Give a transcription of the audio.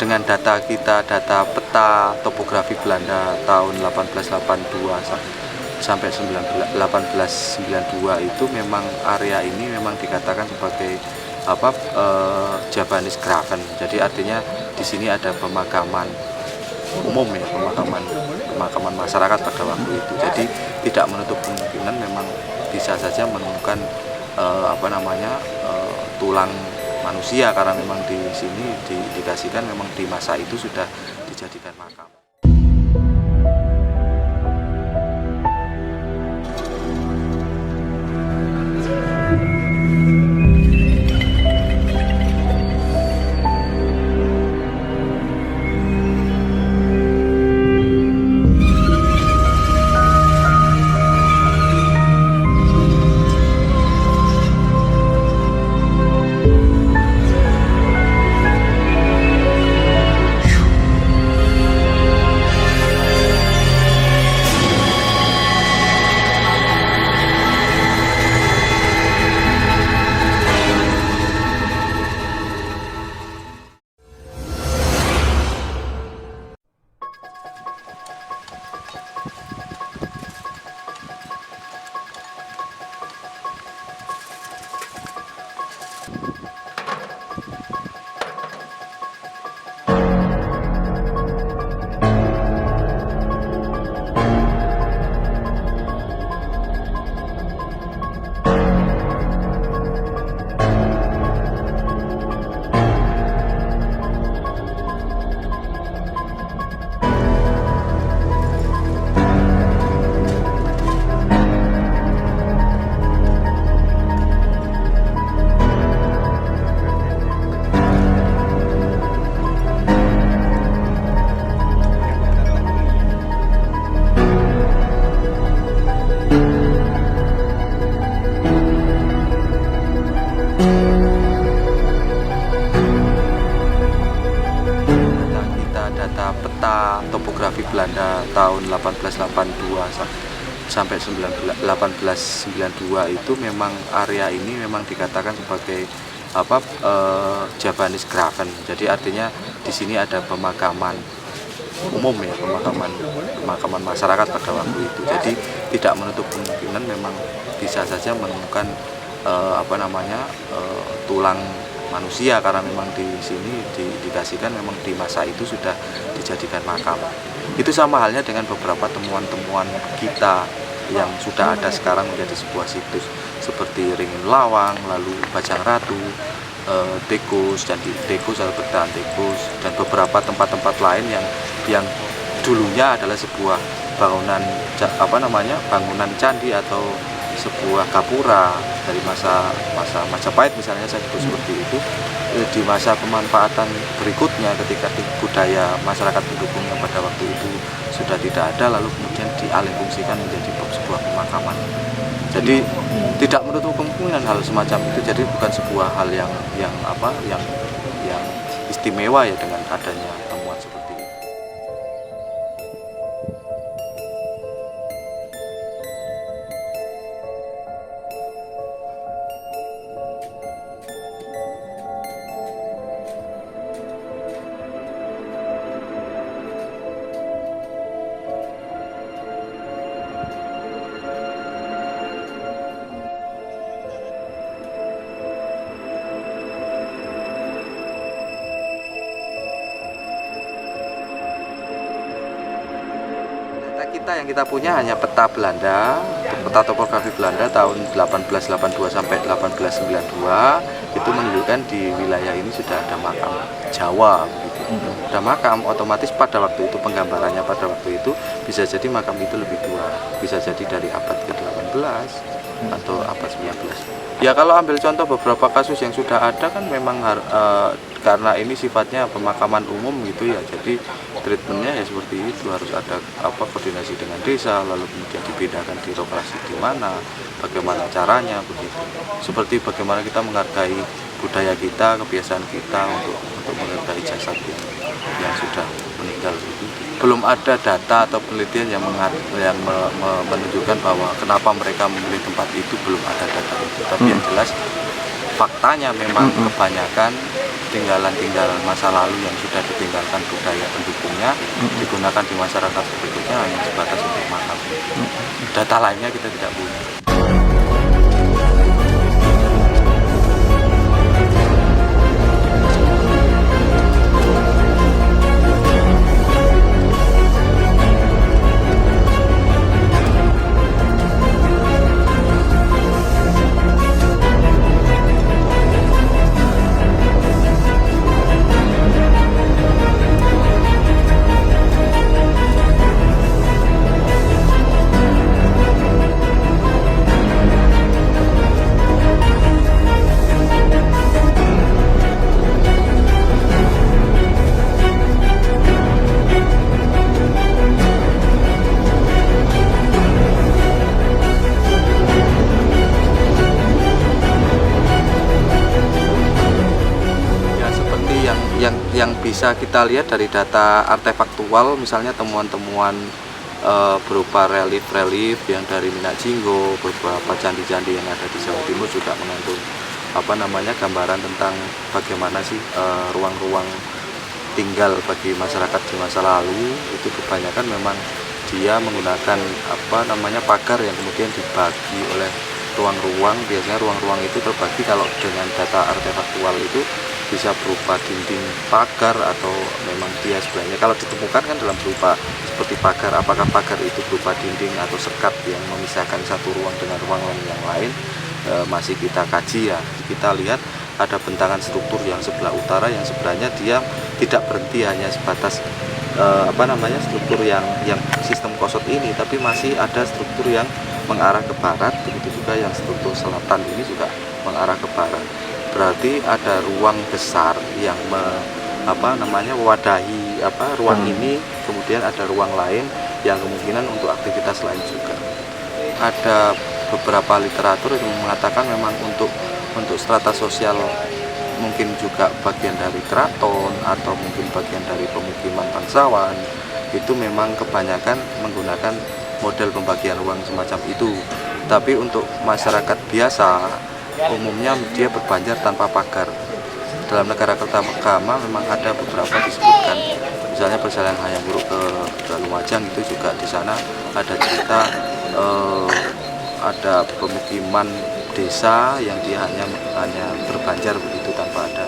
dengan data kita, data peta topografi Belanda tahun 1882 sampai 1892 itu memang area ini memang dikatakan sebagai Javanese Graven. Jadi artinya di sini ada pemakaman umum ya, pemakaman masyarakat pada waktu itu. Jadi tidak menutup kemungkinan memang bisa saja menemukan tulang manusia, karena memang di sini diindikasikan memang di masa itu sudah dijadikan makam. Data peta topografi Belanda tahun 1882 sampai 1892 itu memang area ini memang dikatakan sebagai Javanese Graven. Jadi artinya di sini ada pemakaman umum ya, pemakaman masyarakat pada waktu itu. Jadi tidak menutup kemungkinan memang bisa saja menemukan tulang manusia, karena memang di sini diindikasikan memang di masa itu sudah dijadikan makam. Itu sama halnya dengan beberapa temuan-temuan kita yang sudah ada sekarang menjadi sebuah situs seperti Ringin Lawang, lalu Bajang Ratu, Tekus dan bertahan Tekus, dan beberapa tempat-tempat lain yang dulunya adalah sebuah bangunan bangunan candi atau sebuah gapura dari masa Majapahit misalnya, saya sebut seperti itu. Di masa pemanfaatan berikutnya ketika budaya masyarakat pendukungnya pada waktu itu sudah tidak ada, lalu kemudian dialihfungsikan menjadi sebuah pemakaman. Jadi tidak menutup kemungkinan hal semacam itu. Jadi bukan sebuah hal yang istimewa ya dengan adanya temuan seperti itu. Kita yang kita punya hanya peta Belanda, peta topografi Belanda tahun 1882 sampai 1892, itu menunjukkan di wilayah ini sudah ada makam Jawa begitu. Ada makam, otomatis pada waktu itu penggambarannya pada waktu itu bisa jadi makam itu lebih tua, bisa jadi dari abad ke-18 atau abad 19. Ya kalau ambil contoh beberapa kasus yang sudah ada kan memang karena ini sifatnya pemakaman umum gitu ya, jadi treatmentnya ya seperti itu, harus ada koordinasi dengan desa, lalu kemudian dibedakan di lokasi di mana, bagaimana caranya begitu. Seperti bagaimana kita menghargai budaya kita, kebiasaan kita untuk menghargai jasad yang sudah meninggal begitu. Belum ada data atau penelitian yang menunjukkan bahwa kenapa mereka memilih tempat itu, belum ada data itu. Tapi yang jelas faktanya memang kebanyakan tinggalan-tinggalan masa lalu yang sudah ditinggalkan budaya pendukungnya digunakan di masyarakat berikutnya hanya sebatas untuk makam. Data lainnya kita tidak punya. Yang bisa kita lihat dari data artefaktual, misalnya temuan-temuan berupa relief yang dari Minak Jinggo, beberapa candi-candi yang ada di Jawa Timur juga mengandung gambaran tentang bagaimana sih ruang-ruang tinggal bagi masyarakat di masa lalu. Itu kebanyakan memang dia menggunakan pagar yang kemudian dibagi oleh ruang-ruang. Biasanya ruang-ruang itu terbagi kalau dengan data artefaktual itu bisa berupa dinding pagar atau memang dia sebenarnya kalau ditemukan kan dalam berupa seperti pagar. Apakah pagar itu berupa dinding atau sekat yang memisahkan satu ruang dengan ruang yang lain, masih kita kaji ya. Kita lihat ada bentangan struktur yang sebelah utara yang sebenarnya dia tidak berhenti hanya sebatas struktur yang sistem kosot ini, tapi masih ada struktur yang mengarah ke barat. Begitu juga yang struktur selatan ini juga mengarah ke barat. Berarti ada ruang besar yang mewadahi ruang ini, kemudian ada ruang lain yang kemungkinan untuk aktivitas lain juga. Ada beberapa literatur yang mengatakan memang untuk strata sosial mungkin juga bagian dari keraton atau mungkin bagian dari pemukiman bangsawan, itu memang kebanyakan menggunakan model pembagian ruang semacam itu. Tapi untuk masyarakat biasa umumnya dia berbanjar tanpa pagar. Dalam negara Kertagama memang ada beberapa disebutkan, misalnya perjalanan Hayam Wuruk ke Lumajang itu juga di sana ada cerita ada pemukiman desa yang dia hanya berbanjar begitu tanpa ada